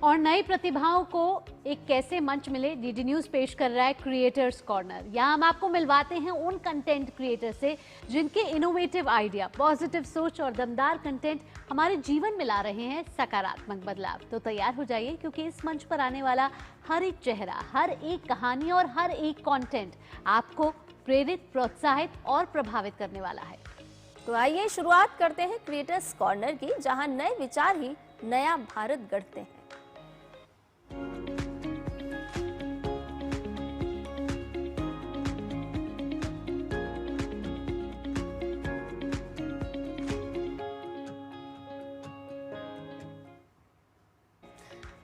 और नई प्रतिभाओं को एक कैसे मंच मिले, डीडी न्यूज़ पेश कर रहा है क्रिएटर्स कॉर्नर। यहाँ हम आपको मिलवाते हैं उन कंटेंट क्रिएटर से जिनके इनोवेटिव आइडिया, पॉजिटिव सोच और दमदार कंटेंट हमारे जीवन में ला रहे हैं सकारात्मक बदलाव। तो तैयार हो जाइए, क्योंकि इस मंच पर आने वाला हर एक चेहरा, हर एक कहानी और हर एक कंटेंट आपको प्रेरित, प्रोत्साहित और प्रभावित करने वाला है। तो आइए शुरुआत करते हैं क्रिएटर्स कॉर्नर की, जहां नए विचार ही नया भारत गढ़ते हैं।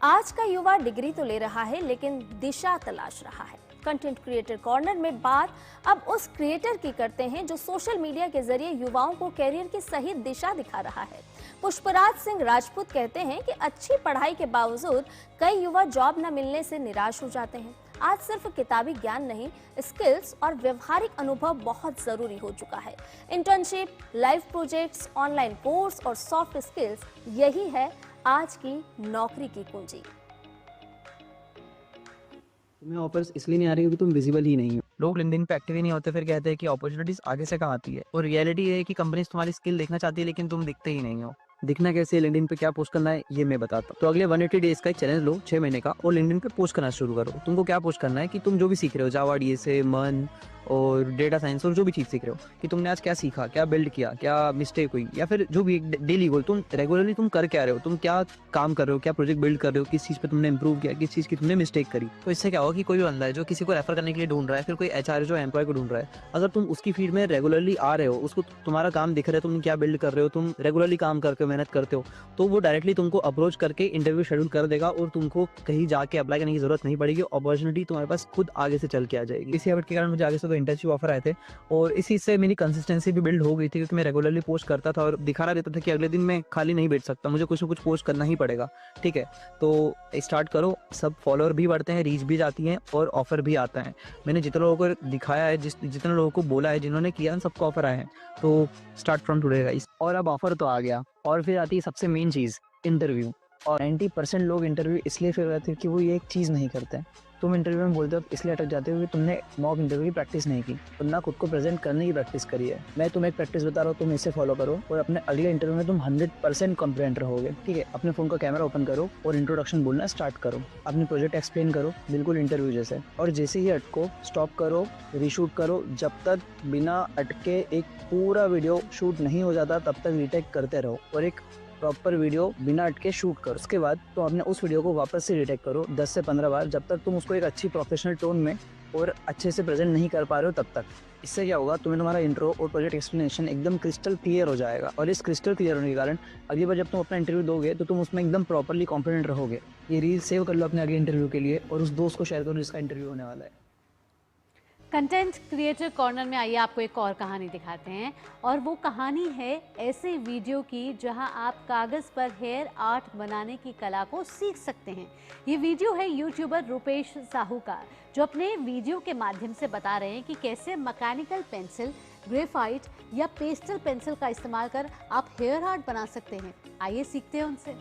आज का युवा डिग्री तो ले रहा है, लेकिन दिशा तलाश रहा है। कंटेंट क्रिएटर कॉर्नर में बात अब उस क्रिएटर की करते हैं जो सोशल मीडिया के जरिए युवाओं को कैरियर की सही दिशा दिखा रहा है। पुष्पराज सिंह राजपूत कहते हैं कि अच्छी पढ़ाई के बावजूद कई युवा जॉब न मिलने से निराश हो जाते हैं। आज सिर्फ किताबी ज्ञान नहीं, स्किल्स और व्यवहारिक अनुभव बहुत जरूरी हो चुका है। Internship, live projects, online course और सॉफ्ट स्किल्स, यही है आज की नौकरी की कुंजी। तुम्हें ऑफर्स इसलिए नहीं आ रही क्योंकि तुम विजिबल ही नहीं हो। लोग लिंक्डइन पे एक्टिव ही नहीं होते, फिर कहते हैं कि अपॉर्चुनिटीज आगे से कहाँ आती है। और रियलिटी ये है कि कंपनीज तुम्हारी स्किल देखना चाहती है, लेकिन तुम दिखते ही नहीं हो। दिखना कैसे, लिंक्डइन पे क्या पोस्ट करना है ये मैं बताता हूँ। तो अगले 180 डेज का एक चैलेंज लो, 6 महीने का, और लिंक्डइन पे पोस्ट करना शुरू करो। तुमको क्या पोस्ट करना है कि तुम जो भी सीख रहे हो, जावा, डीएसए, मन और डेटा साइंस और जो भी चीज़ सीख रहे हो, कि तुमने आज क्या सीखा, क्या बिल्ड किया, क्या मिस्टेक हुई, या फिर जो भी डेली गोल, तुम रेगुलरली तुम कर क्या रहे हो, तुम क्या काम कर रहे हो, क्या प्रोजेक्ट बिल्ड कर रहे हो, किस चीज़ पे तुमने इंप्रूव किया, किस चीज़ की तुमने मिस्टेक करी। तो इससे क्या होगा कि कोई भी बंदा है जो किसी को रेफर करने के लिए ढूंढ रहा है, फिर कोई एचआर जो एम्प्लॉय को ढूंढ रहा है, अगर तुम उसकी फील्ड में रेगुलरली आ रहे हो, उसको तुम्हारा काम दिख रहा है, तुम क्या बिल्ड कर रहे हो, तुम रेगुलरली काम करके मेहनत करते हो, तो वो डायरेक्टली तुमको अप्रोच करके इंटरव्यू शेड्यूल कर देगा और तुमको कहीं जाके अप्लाई करने की जरूरत नहीं पड़ेगी। अपॉर्चुनिटी तुम्हारे पास खुद आगे से चल के आ जाएगी। इसी हैबिट के कारण मुझे आगे से तो इंटर्नशिप ऑफर आए थे, और इसी से मेरी कंसिस्टेंसी भी बिल्ड हो गई थी, क्योंकि मैं रेगुलरली पोस्ट करता था और दिखाना रहता था कि अगले दिन मैं खाली नहीं बैठ सकता, मुझे कुछ ना कुछ पोस्ट करना ही पड़ेगा। ठीक है, तो स्टार्ट करो। सब फॉलोअर भी बढ़ते हैं, रीच भी जाती हैं और ऑफर भी आता है। मैंने जितने लोगों को दिखाया है, जितने लोगों को बोला है, जिन्होंने किया, सबको ऑफर आए हैं। तो स्टार्ट फ्रॉम टुडे गाइस। और अब ऑफर तो आ गया, और फिर आती है सबसे मेन चीज़, इंटरव्यू। और 90% लोग इंटरव्यू इसलिए फेल रहते हैं कि वो ये एक चीज़ नहीं करते। तुम इंटरव्यू में बोलते हो इसलिए अटक जाते हो कि तुमने मॉक इंटरव्यू की प्रैक्टिस नहीं की, तुम ना खुद को प्रेजेंट करने की प्रैक्टिस करी है। मैं तुम्हें एक प्रैक्टिस बता रहा हूँ, तुम इसे फॉलो करो और अपने अगले इंटरव्यू में तुम 100% कॉन्फिडेंट रहोगे। ठीक है, अपने फ़ोन का कैमरा ओपन करो और इंट्रोडक्शन बोलना स्टार्ट करो, अपनी प्रोजेक्ट एक्सप्लेन करो बिल्कुल इंटरव्यू जैसे, और जैसे ही अटको स्टॉप करो, रीशूट करो। जब तक बिना अटके एक पूरा वीडियो शूट नहीं हो जाता तब तक रीटेक करते रहो, और एक प्रॉपर वीडियो बिना अटके शूट करो। उसके बाद तो अपने उस वीडियो को वापस से रीटेक करो 10 से 15 बार, जब तक तुम उसको एक अच्छी प्रोफेशनल टोन में और अच्छे से प्रेजेंट नहीं कर पा रहे हो तब तक। इससे क्या होगा, तुम्हें तुम्हारा इंट्रो और प्रोजेक्ट एक्सप्लेनेशन एकदम क्रिस्टल क्लियर हो जाएगा, और इस क्रिस्टल क्लियर होने के कारण अगली बार जब तुम अपना इंटरव्यू दोगे तो तुम उसमें एकदम प्रॉपरली कॉन्फिडेंट रहोगे। ये रील सेव कर लो अपने अगले इंटरव्यू के लिए, और उस दोस्त को शेयर करो जिसका इंटरव्यू होने वाला है। कंटेंट क्रिएटर कॉर्नर में आइए आपको एक और कहानी दिखाते हैं, और वो कहानी है ऐसे वीडियो की जहां आप कागज़ पर हेयर आर्ट बनाने की कला को सीख सकते हैं। ये वीडियो है यूट्यूबर रुपेश साहू का, जो अपने वीडियो के माध्यम से बता रहे हैं कि कैसे मैकेनिकल पेंसिल, ग्रेफाइट या पेस्टल पेंसिल का इस्तेमाल कर आप हेयर आर्ट बना सकते हैं। आइए सीखते हैं उनसे।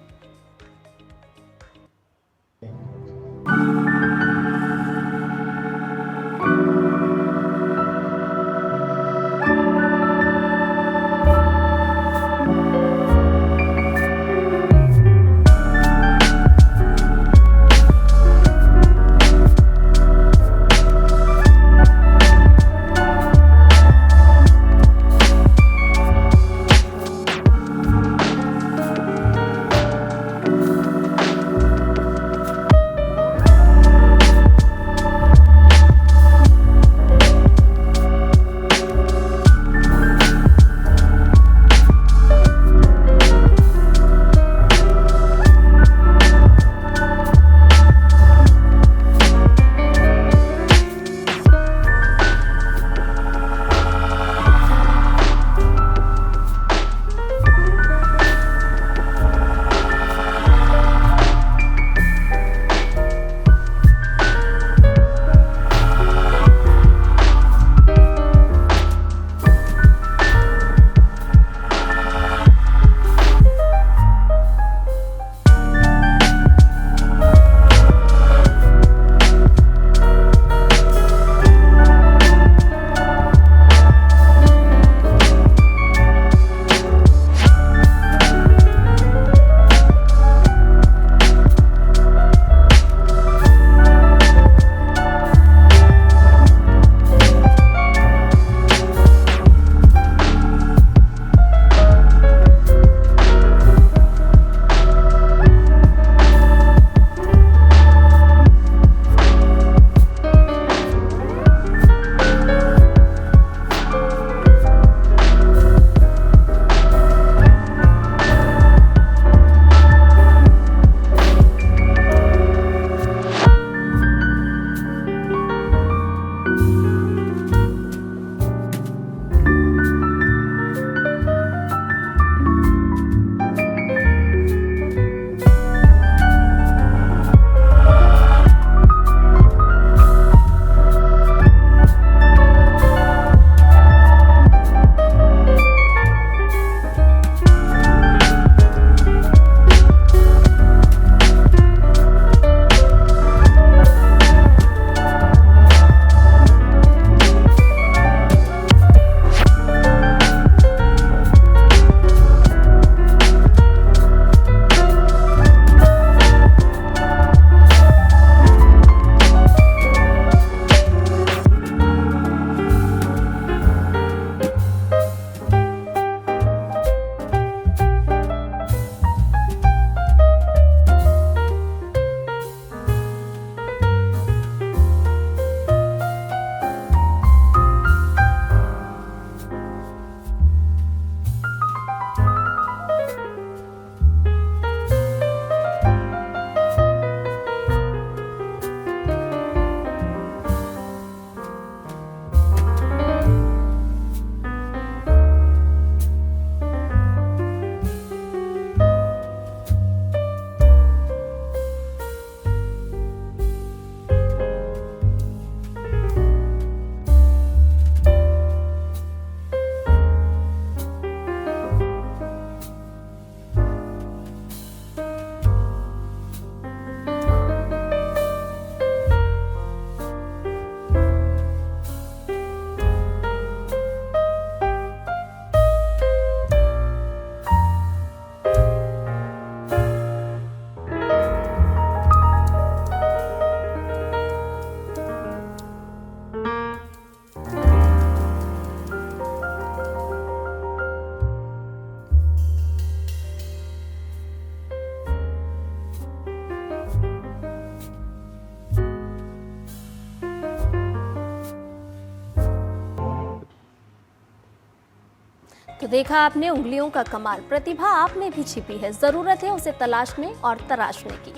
तो देखा आपने उंगलियों का कमाल, प्रतिभा आप में भी छिपी है, जरूरत है उसे तलाशने और तराशने की।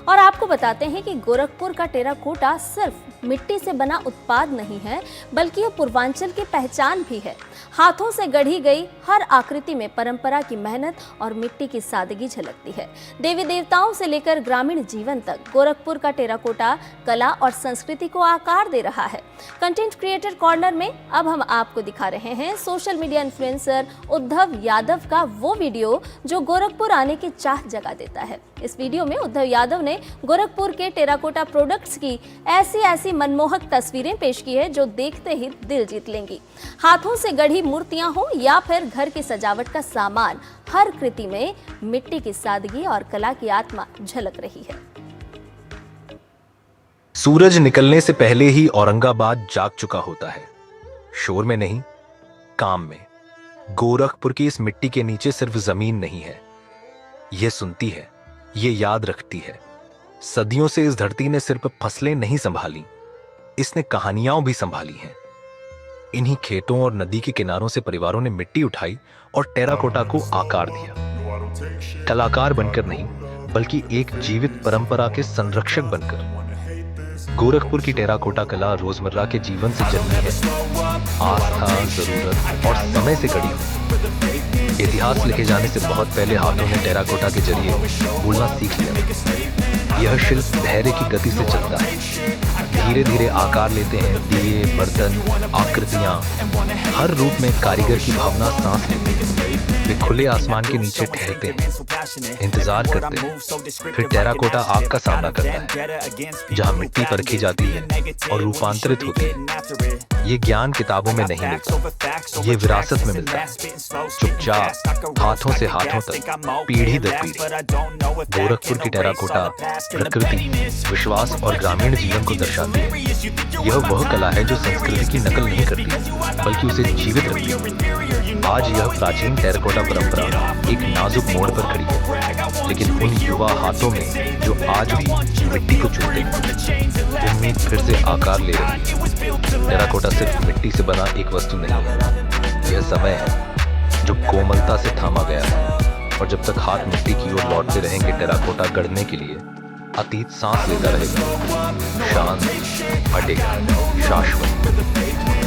और आपको बताते हैं कि गोरखपुर का टेराकोटा सिर्फ मिट्टी से बना उत्पाद नहीं है, बल्कि यह पूर्वांचल की पहचान भी है। हाथों से गढ़ी गई हर आकृति में परंपरा की मेहनत और मिट्टी की सादगी झलकती है। देवी देवताओं से लेकर ग्रामीण जीवन तक गोरखपुर का टेराकोटा कला और संस्कृति को आकार दे रहा है। कंटेंट क्रिएटर कॉर्नर में अब हम आपको दिखा रहे हैं social media influencer Uddhav Yadav का वो वीडियो जो गोरखपुर आने की चाह जगा देता है। इस वीडियो में उद्धव यादव ने गोरखपुर के टेराकोटा प्रोडक्ट्स की ऐसी मनमोहक तस्वीरें पेश की है जो देखते ही दिल जीत लेंगी। हाथों से गढ़ी मूर्तियां हो या फिर घर की सजावट का सामान, हर कृति में मिट्टी की सादगी और कला की आत्मा झलक रही है। सूरज निकलने से पहले ही औरंगाबाद जाग चुका होता है, शोर में नहीं, काम में। गोरखपुर की इस मिट्टी के नीचे सिर्फ जमीन नहीं है, ये सुनती है, ये याद रखती है। सदियों से इस धरती ने सिर्फ फसलें नहीं संभाली, इसने कहानियां भी संभाली हैं। इन्हीं खेतों और नदी के किनारों से परिवारों ने मिट्टी उठाई और टेराकोटा को आकार दिया। कलाकार बनकर नहीं, बल्कि एक जीवित परंपरा के संरक्षक बनकर। गोरखपुर की टेराकोटा कला रोजमर्रा के जीवन से जन्मी है, आस्था, जरूरत और समय से कड़ी हुई। इतिहास लिखे जाने से बहुत पहले हाथों ने टेराकोटा के जरिए बोलना सीख लिया। यह शिल्प धैर्य की गति से चलता है, धीरे धीरे आकार लेते हैं दिए, बर्तन, आकृतियां। हर रूप में कारीगर की भावना सांस लेती है। वे खुले आसमान के नीचे ठहरते हैं, इंतजार करते हैं, फिर टेराकोटा आग का सामना करता है, जहां मिट्टी परखी जाती है और रूपांतरित होती है। ये ज्ञान किताबों में नहीं मिलता, ये विरासत में मिलता है, चुपचाप, हाथों से हाथों तक, पीढ़ी दर पीढ़ी। गोरखपुर की टेराकोटा प्रकृति, विश्वास और ग्रामीण जीवन को दर्शाती है। यह वह कला है जो संस्कृति की नकल नहीं करती, बल्कि उसे जीवित रखती है। आज यह प्राचीन टेराकोटा परंपरा एक नाजुक मोड़ पर खड़ी है, लेकिन उन युवा हाथों में जो आज भी मिट्टी को चूमते हैं, उम्मीद फिर से आकार ले रही है। टेराकोटा सिर्फ मिट्टी से बना एक वस्तु नहीं है, यह समय है जो कोमलता से थामा गया है। और जब तक हाथ मिट्टी की ओर लौटते रहेंगे टेराकोटा गढ़ने के लिए, अतीत सांस लेता रहेगा, शांत, अटल, शाश्वत।